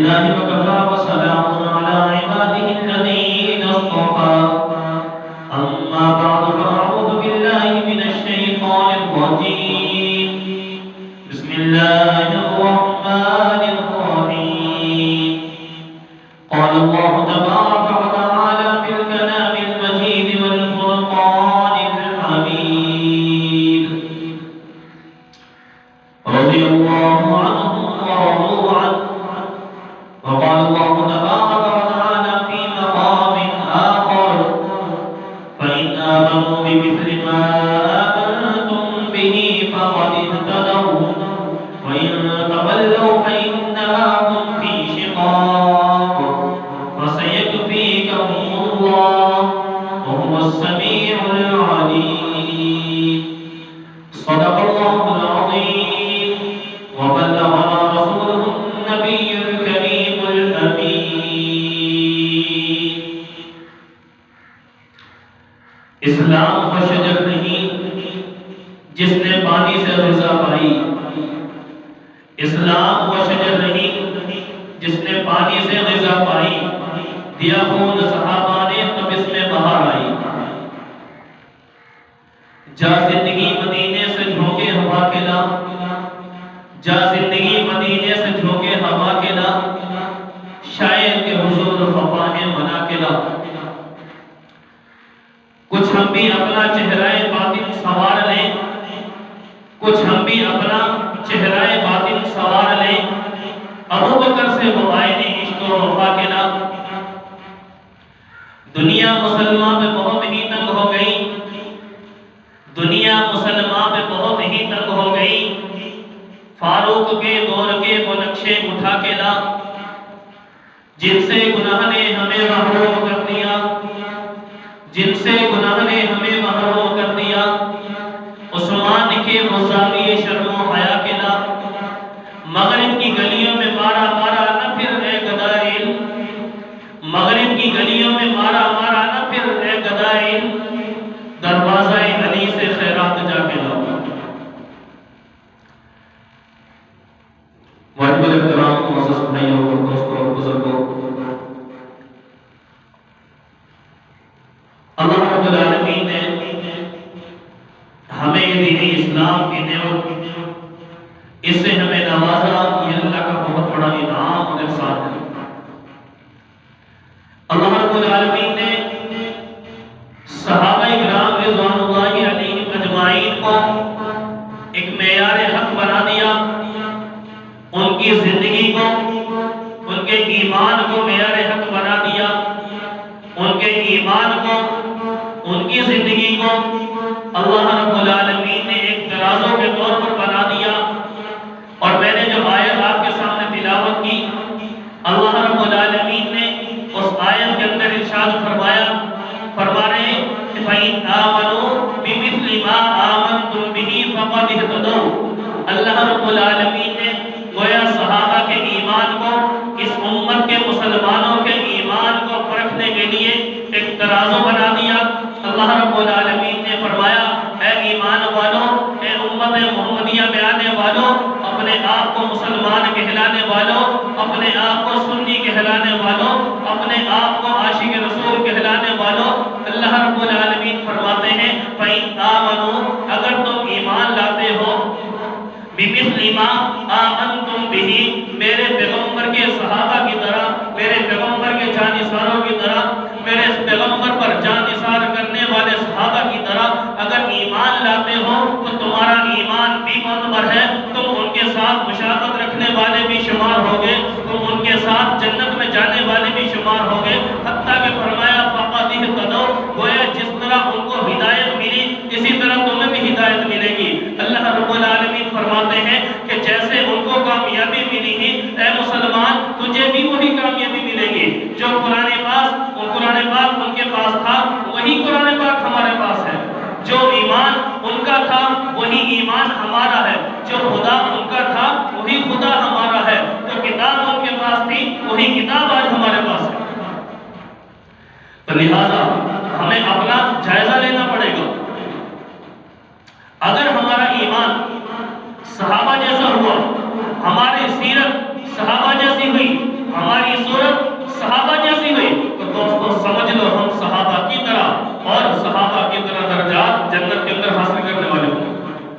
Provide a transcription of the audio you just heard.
لله وكفى وسلام على عباده الذين اصطفى أما بعد فأعوذ بالله من الشيطان الرجيم بسم الله الرحمن الرحيم قال الله تبارك وتعالى في الكلام المجيد والفرقان الحميد رضي الله عنهم ورضوا عنه وقال الله تبارك وتعالى في مقام آخر فإن آمنوا بمثل ما آمنتم به فقد اهتدوا وإن تولوا فإنما هم في شقاق فسيكفيكهم الله وهو السميع العليم صدق الله العظيم وبلغنا رسوله النبي الكريم الأمين اسلام وہ شجر نہیں جس نے پانی سے غذا پائی اسلام وہ شجر نہیں جس نے پانی سے غذا پائی دیا خون صحابہ نے تب اس میں بہار آئی جا زندگی مدینے سے جھونکے ہوا کے لا جا زندگی مدینے سے جھونکے ہوا کے لا شاید کے حضور خفاہیں منا کے لا کچھ ہم بھی اپنا چہرہ باطن سوار لیں کچھ ہم بھی اپنا چہرہ باطن سوار لیں ابو بکر سے وہ آئین عشق و وفا کے لا دنیا مسلمان پہ بہت ہی تنگ ہو گئی دنیا مسلمان پہ بہت ہی تنگ ہو گئی فاروق کے دور کے وہ نقشے اٹھا کے لا جن سے گناہ نے ہمیں محروم کر دیا جن سے گناہ نے ہمیں محروم کر دیا عثمان کے مزاوی شرم و حیا کے لا مغرب کی گلیوں میں مارا مارا نہ پھر اے گدائل مغرب کی گلیوں میں مارا مارا نہ پھر اے گدائل دروازہ علی سے خیرات جا کے لاؤ واجب الاحترام معزز بھائیوں اور دوستوں اور بزرگوں اللہ رب العالمین نے ہمیں دین اسلام کی نعمت اس سے ہمیں نوازا یہ اللہ کا بہت بڑا انعام اور احسان ہے اللہ رب العالمین نے صحابہ کرام رضوان اللہ علیہم اجمعین کو ایک معیار حق بنا دیا ان کی زندگی کو ان کے ایمان کو معیار حق بنا دیا ان کے ایمان کو ان کی زندگی کو اللہ رب العالمین نے ایک ترازو کے طور پر بنا دیا اور میں نے جو آیت آپ کے سامنے تلاوت کی اللہ رب العالمین نے اس آیت کے اندر ارشاد فرما رہے ہیں فَإِنْ آمَنُوا بِمِثْلِ مَا آمَنْتُمْ بِهِ فَقَدِ اهْتَدَوْا اللہ رب العالمین نے گویا صحابہ کے ایمان کو اس امت کے مسلمانوں کے ایمان کو پرکھنے کے لیے ایک ترازو بنا دیا اللہ رب العالمین نے فرمایا اے ایمان والوں اے امت محمدیہ میں آنے والوں اپنے آپ کو مسلمان کہلانے والوں اپنے آپ کو سنی کہلانے والوں اپنے آپ کو عاشق رسول کہلانے والوں اللہ رب العالمین فرماتے ہیں فَإِنْ آمَنُوا اگر تم ایمان لاتے ہو بِمِثْلِ مَا آمَنْتُمْ بِهِ میرے پیغمبر کے صحابہ کی طرح میرے پیغمبر کے جانثاروں کی طرح میرے پیغمبر پر جانثار کرنے والے صحابہ کی طرح اگر ایمان لاتے ہو تو تمہارا ایمان بھی معتبر ہے تم ان کے ساتھ مشابہت رکھنے والے بھی شمار ہوگے تم ان کے ساتھ جنت میں جانے والے بھی شمار ہوگے حتیٰ کہ فرمایا فَقَدِ اهْتَدَوْا گویا جس طرح ان کو ہدایت ملی اسی طرح تمہیں بھی ہدایت ملے گی اللہ رب العالمین فرماتے ہیں کہ جیسے ان کو کامیابی ملی ہے اے مسلمان تجھے بھی وہی کامیابی ملے گی جو قرآن پاک ان کے پاس تھا وہی قرآن پاک ہمارے پاس ہے جو ایمان ان کا تھا وہی ایمان ہمارا ہے جو خدا ان کا تھا وہی خدا ہمارا ہے جو کتاب ان کے پاس تھی وہی کتاب آج ہمارے پاس ہے تو لہذا ہمیں اپنا جائزہ